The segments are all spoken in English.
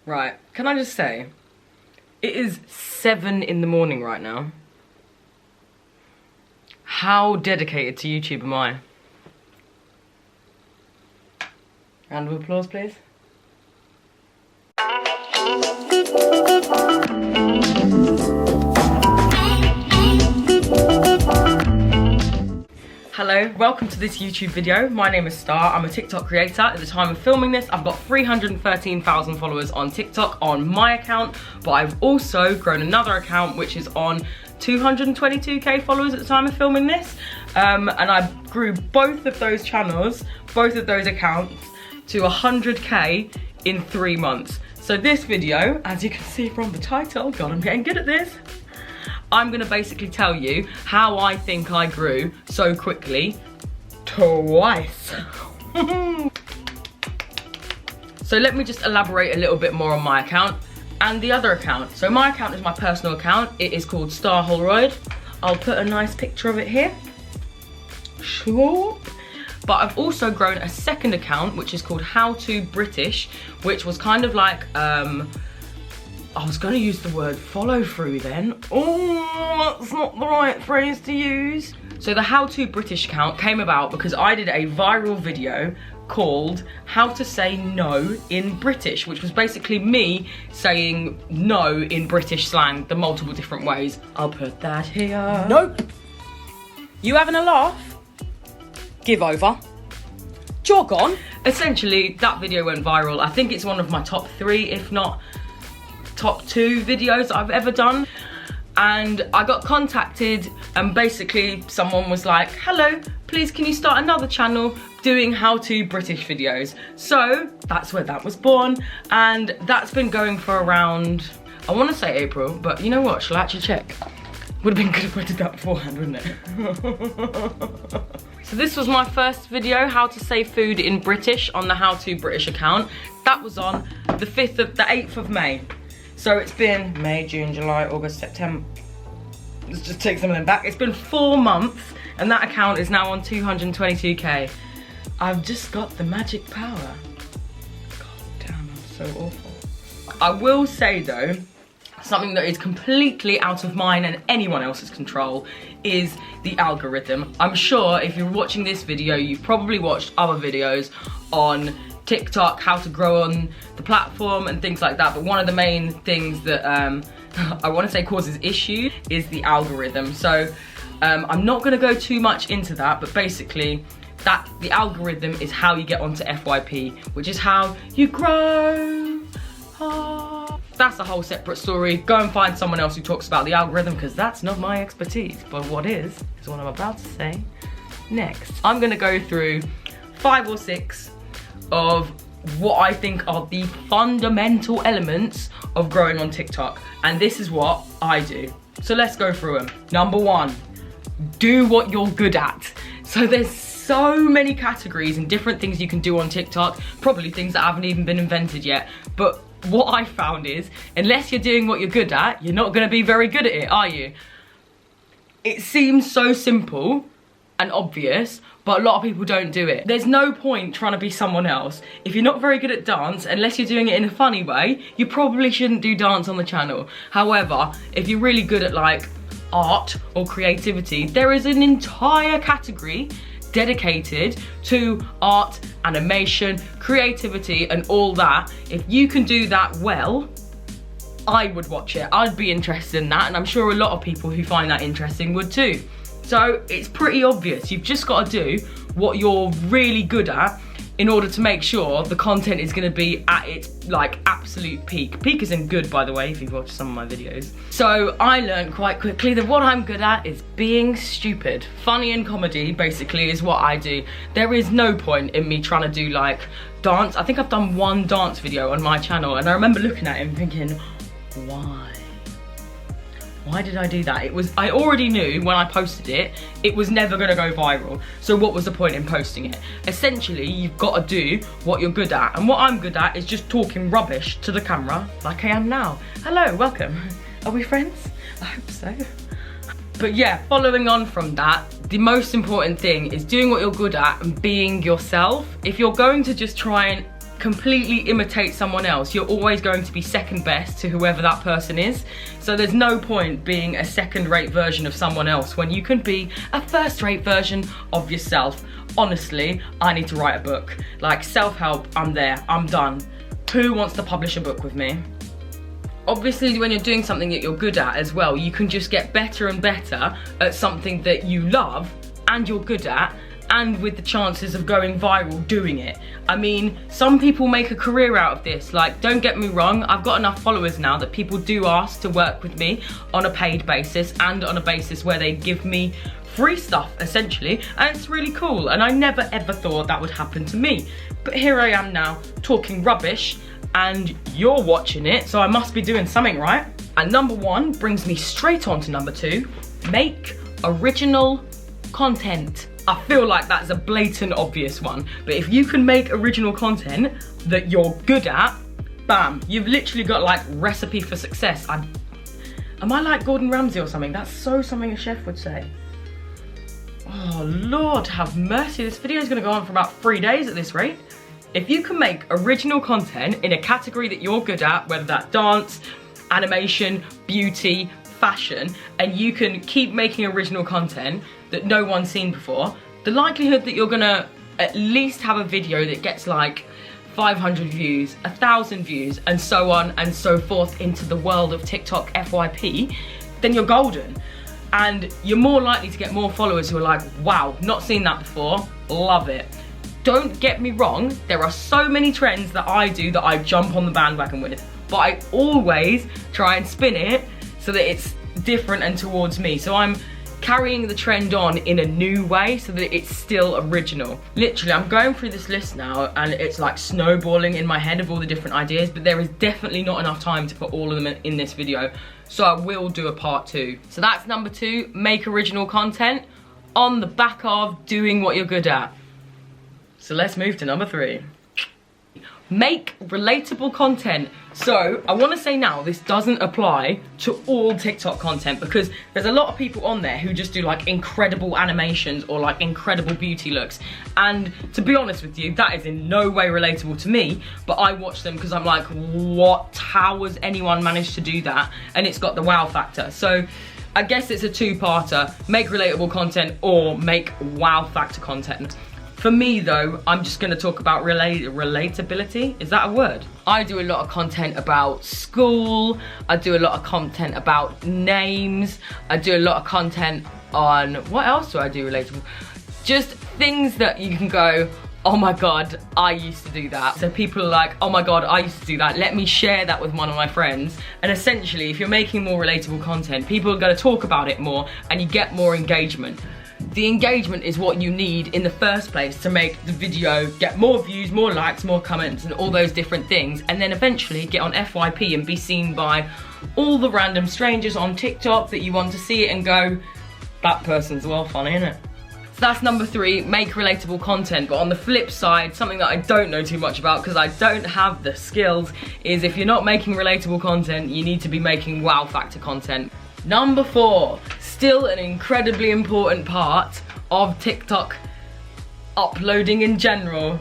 Right, can I just say, it is 7 in the morning right now. How dedicated to YouTube am I? Round of applause, please. Hello, welcome to this YouTube video. My name is Star, I'm a TikTok creator. At the time of filming this, I've got 313,000 followers on TikTok on my account, but I've also grown another account which is on 222k followers at the time of filming this. And I grew both of those channels, both of those accounts, to 100k in 3 months. So this video, as you can see from the title, God, I'm getting good at this. I'm gonna basically tell you how I think I grew so quickly twice. So let me just elaborate a little bit more on my account and the other account. So my account is my personal account. It is called Star Holroyd. I'll put a nice picture of it here. Sure. But I've also grown a second account, which is called How To British, which was kind of like, I was going to use the word follow through then. Oh, that's not the right phrase to use. So the How To British account came about because I did a viral video called How to Say No in British, which was basically me saying no in British slang the multiple different ways. I'll put that here. Nope. You having a laugh? Give over. Jog on. Essentially, that video went viral. I think it's one of my top 3, if not top 2 videos I've ever done. And I got contacted and basically someone was like, hello, please can you start another channel doing how to British videos? So that's where that was born, and that's been going for around, I want to say April, but you know what, shall I actually check? Would have been good if I did that beforehand, wouldn't it? So this was my first video, how to say food in British, on the How To British account. That was on the 8th of May. So it's been May, June, July, August, September. Let's just take some of them back. It's been 4 months and that account is now on 222k. I've just got the magic power. God damn, I'm so awful. I will say though, something that is completely out of mine and anyone else's control is the algorithm. I'm sure if you're watching this video, you've probably watched other videos on TikTok, how to grow on the platform and things like that, but one of the main things that I want to say causes issues is the algorithm. So I'm not going to go too much into that, but basically the algorithm is how you get onto FYP, which is how you grow. That's a whole separate story. Go and find someone else who talks about the algorithm, because that's not my expertise. But what is what I'm about to say next. I'm going to go through 5 or 6 of what I think are the fundamental elements of growing on TikTok, and this is what I do. So let's go through them. Number 1, do what you're good at. So there's so many categories and different things you can do on TikTok, probably things that haven't even been invented yet, but what I found is, unless you're doing what you're good at, you're not going to be very good at it, are you? It seems so simple and obvious, but a lot of people don't do it. There's no point trying to be someone else. If you're not very good at dance, unless you're doing it in a funny way, you probably shouldn't do dance on the channel. However, if you're really good at like art or creativity, there is an entire category dedicated to art, animation, creativity and all that. If you can do that well, I would watch it. I'd be interested in that, and I'm sure a lot of people who find that interesting would too. So it's pretty obvious. You've just got to do what you're really good at in order to make sure the content is going to be at its like absolute peak. Peak isn't good, by the way, if you've watched some of my videos. So I learned quite quickly that what I'm good at is being stupid. Funny and comedy basically is what I do. There is no point in me trying to do like dance. I think I've done 1 dance video on my channel, and I remember looking at it and thinking, why? Why did I do that? I already knew when I posted it, it was never gonna go viral. So what was the point in posting it? Essentially, you've gotta do what you're good at. And what I'm good at is just talking rubbish to the camera, like I am now. Hello, welcome. Are we friends? I hope so. But yeah, following on from that, the most important thing is doing what you're good at and being yourself. If you're going to just try and completely imitate someone else, you're always going to be second best to whoever that person is. So there's no point being a second-rate version of someone else when you can be a first-rate version of yourself. Honestly, I need to write a book. Like, self-help, I'm there, I'm done. Who wants to publish a book with me? Obviously, when you're doing something that you're good at as well, you can just get better and better at something that you love and you're good at, and with the chances of going viral doing it. I mean, some people make a career out of this. Like, don't get me wrong, I've got enough followers now that people do ask to work with me on a paid basis and on a basis where they give me free stuff, essentially, and it's really cool, and I never ever thought that would happen to me. But here I am now, talking rubbish, and you're watching it, so I must be doing something right. And number 1 brings me straight on to number 2, make original content. I feel like that's a blatant obvious one, but if you can make original content that you're good at, bam, you've literally got like recipe for success. Am I like Gordon Ramsay or something? That's so something a chef would say. Oh Lord, have mercy, this video is gonna go on for about 3 days at this rate. If you can make original content in a category that you're good at, whether that's dance, animation, beauty, fashion, and you can keep making original content that no one's seen before, the likelihood that you're gonna at least have a video that gets like 500 views, 1,000 views, and so on and so forth into the world of TikTok FYP, then you're golden. And you're more likely to get more followers who are like, wow, not seen that before, love it. Don't get me wrong, there are so many trends that I do that I jump on the bandwagon with, but I always try and spin it so that it's different and towards me. So I'm carrying the trend on in a new way so that it's still original. Literally, I'm going through this list now and it's like snowballing in my head of all the different ideas, but there is definitely not enough time to put all of them in this video. So I will do a part 2. So that's number 2, make original content on the back of doing what you're good at. So let's move to number 3. Make relatable content. So I want to say now, this doesn't apply to all TikTok content because there's a lot of people on there who just do like incredible animations or like incredible beauty looks. And to be honest with you, that is in no way relatable to me, but I watch them because I'm like, what? How has anyone managed to do that? And it's got the wow factor. So I guess it's a 2-parter, make relatable content or make wow factor content. For me though, I'm just gonna talk about relatability. Is that a word? I do a lot of content about school. I do a lot of content about names. I do a lot of content on, what else do I do relatable? Just things that you can go, oh my God, I used to do that. So people are like, oh my God, I used to do that. Let me share that with one of my friends. And essentially, if you're making more relatable content, people are gonna talk about it more and you get more engagement. The engagement is what you need in the first place to make the video get more views, more likes, more comments, and all those different things, and then eventually get on FYP and be seen by all the random strangers on TikTok that you want to see it and go, that person's well funny, isn't it? So that's number 3, make relatable content. But on the flip side, something that I don't know too much about because I don't have the skills, is if you're not making relatable content, you need to be making wow factor content. Number 4, still an incredibly important part of TikTok uploading in general,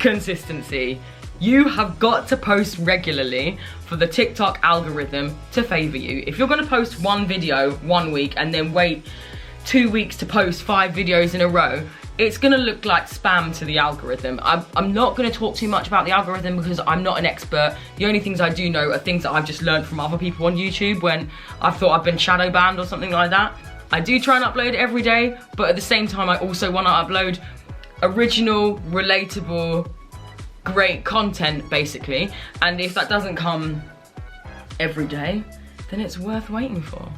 consistency. You have got to post regularly for the TikTok algorithm to favor you. If you're gonna post one video 1 week and then wait 2 weeks to post 5 videos in a row, it's gonna look like spam to the algorithm. I'm not gonna talk too much about the algorithm because I'm not an expert. The only things I do know are things that I've just learned from other people on YouTube when I've thought I've been shadow banned or something like that. I do try and upload every day, but at the same time I also wanna upload original, relatable, great content basically. And if that doesn't come every day, then it's worth waiting for.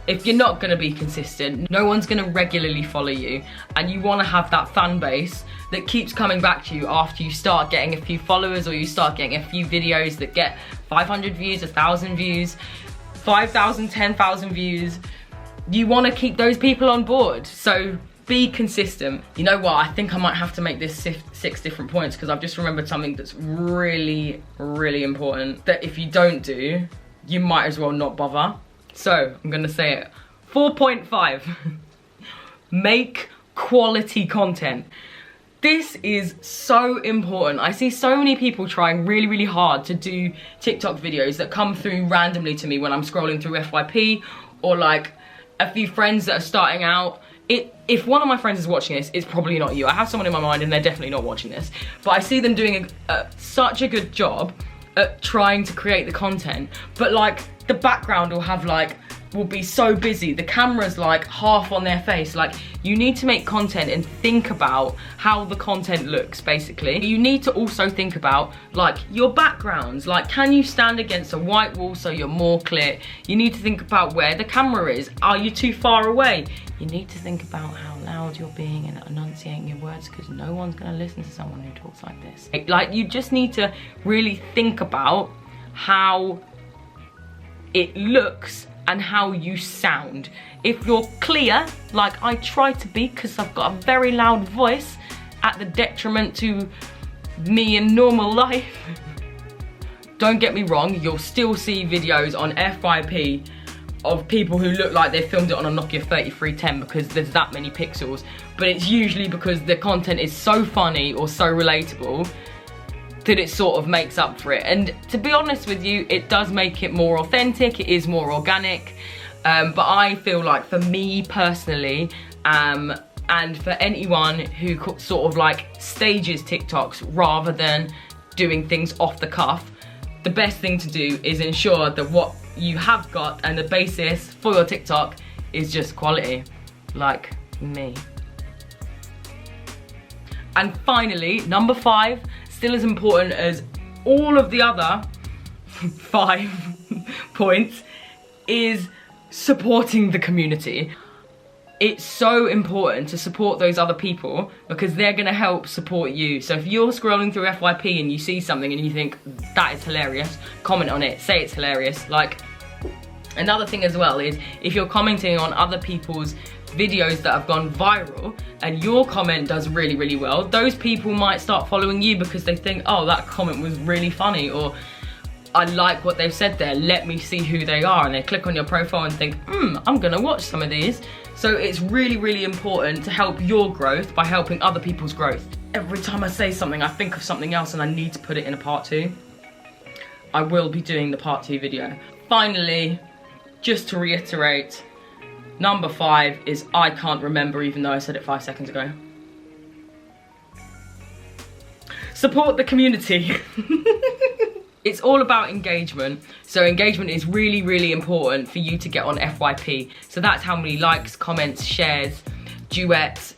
If you're not gonna be consistent, no one's gonna regularly follow you, and you wanna have that fan base that keeps coming back to you after you start getting a few followers or you start getting a few videos that get 500 views, 1,000 views, 5,000, 10,000 views. You wanna keep those people on board, so be consistent. You know what, I think I might have to make this 6 different points because I've just remembered something that's really, really important that if you don't do, you might as well not bother. So, I'm gonna say it. 4.5. Make quality content. This is so important. I see so many people trying really, really hard to do TikTok videos that come through randomly to me when I'm scrolling through FYP, or like a few friends that are starting out. If one of my friends is watching this, it's probably not you. I have someone in my mind and they're definitely not watching this. But I see them doing such a good job at trying to create the content, but like the background will be so busy, the camera's like half on their face. Like, you need to make content and think about how the content looks, basically. You need to also think about like your backgrounds, like can you stand against a white wall so you're more clear? You need to think about where the camera is. Are you too far away? You need to think about how loud you're being and enunciating your words, because no one's gonna listen to someone who talks like this. Like, you just need to really think about how it looks and how you sound. If you're clear, like I try to be, because I've got a very loud voice at the detriment to me in normal life. Don't get me wrong, you'll still see videos on FYP of people who look like they filmed it on a Nokia 3310 because there's that many pixels, but it's usually because the content is so funny or so relatable that it sort of makes up for it. And to be honest with you, it does make it more authentic, it is more organic, but I feel like for me personally, and for anyone who sort of like stages TikToks rather than doing things off the cuff, the best thing to do is ensure that what you have got and the basis for your TikTok is just quality, like me. And finally, number 5, still as important as all of the other 5 points, is supporting the community. It's so important to support those other people because they're gonna help support you. So if you're scrolling through FYP and you see something and you think, that is hilarious, comment on it, say it's hilarious. Like, another thing as well is, if you're commenting on other people's videos that have gone viral and your comment does really, really well, those people might start following you because they think, oh, that comment was really funny, or I like what they've said there, let me see who they are, and they click on your profile and think, I'm gonna watch some of these. So it's really, really important to help your growth by helping other people's growth. Every time I say something, I think of something else and I need to put it in a part 2. I will be doing the part 2 video. Finally, just to reiterate, number 5 is I can't remember, even though I said it 5 seconds ago. Support the community. It's all about engagement. So engagement is really, really important for you to get on FYP. So that's how many likes, comments, shares, duets,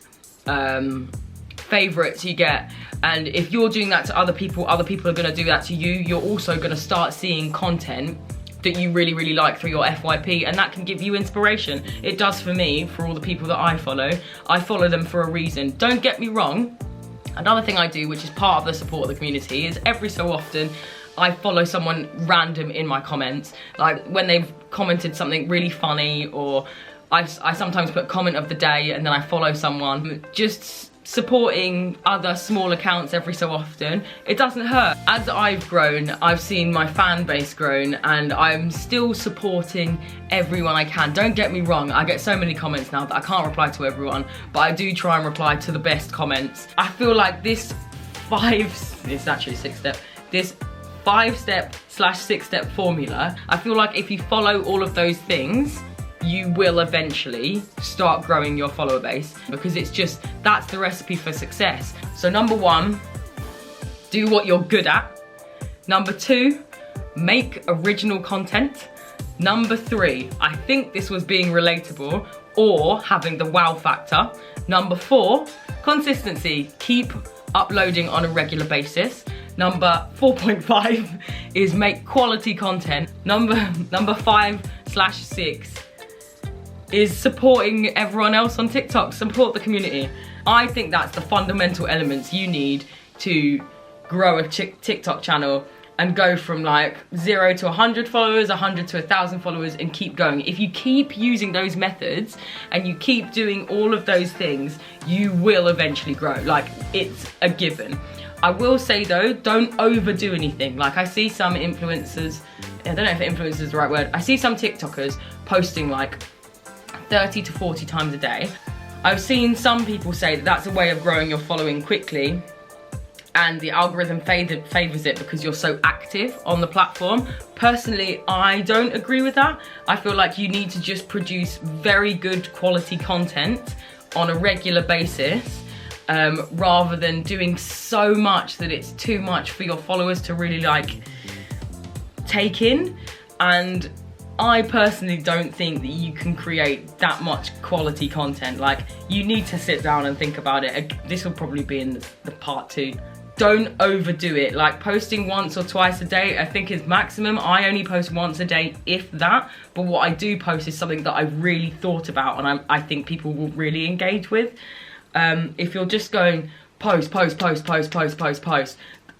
favorites you get. And if you're doing that to other people are gonna do that to you. You're also gonna start seeing content that you really, really like through your FYP, and that can give you inspiration. It does for me, for all the people that I follow them for a reason. Don't get me wrong, another thing I do, which is part of the support of the community, is every so often I follow someone random in my comments. Like when they've commented something really funny, or I sometimes put comment of the day and then I follow someone. Just supporting other small accounts every so often, it doesn't hurt. As I've grown, I've seen my fan base grown, and I'm still supporting everyone I can. Don't get me wrong, I get so many comments now that I can't reply to everyone, but I do try and reply to the best comments. I feel like this 5-step / 6-step formula, I feel like if you follow all of those things, you will eventually start growing your follower base, because that's the recipe for success. So number 1, do what you're good at. Number 2, make original content. Number 3, I think this was being relatable or having the wow factor. Number 4, consistency, keep uploading on a regular basis. Number 4.5 is make quality content. Number 5/6 is supporting everyone else on TikTok, support the community. I think that's the fundamental elements you need to grow a TikTok channel and go from like 0 to 100 followers, 100 to 1,000 followers, and keep going. If you keep using those methods and you keep doing all of those things, you will eventually grow. Like, it's a given. I will say though, don't overdo anything. Like, I see some influencers, I don't know if influencer is the right word, I see some TikTokers posting like 30 to 40 times a day. I've seen some people say that that's a way of growing your following quickly, and the algorithm favours it because you're so active on the platform. Personally, I don't agree with that. I feel like you need to just produce very good quality content on a regular basis, rather than doing so much that it's too much for your followers to really like take in. And I personally don't think that you can create that much quality content. Like, you need to sit down and think about it. This will probably be in the part 2. Don't overdo it. Like, posting once or twice a day I think is maximum. I only post once a day, if that, but what I do post is something that I've really thought about and I think people will really engage with. If you're just going post,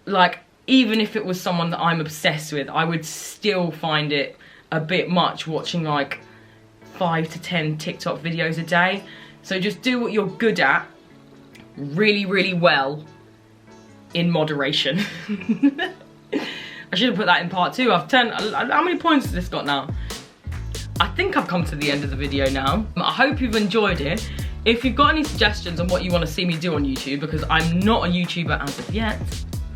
like, even if it was someone that I'm obsessed with, I would still find it a bit much watching like 5 to 10 TikTok videos a day. So just do what you're good at really, really well, in moderation. I should have put that in part 2. I've turned, how many points has this got now? I think I've come to the end of the video now. I hope you've enjoyed it. If you've got any suggestions on what you want to see me do on YouTube, because I'm not a YouTuber as of yet,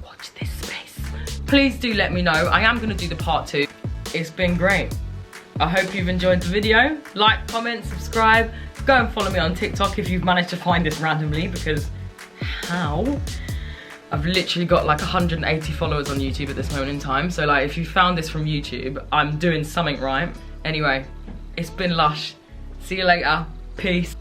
watch this space. Please do let me know. I am going to do the part 2. It's been great. I hope you've enjoyed the video. Like, comment, subscribe. Go and follow me on TikTok if you've managed to find this randomly, because how? I've literally got like 180 followers on YouTube at this moment in time. So like, if you found this from YouTube, I'm doing something right. Anyway, it's been lush. See you later. Peace.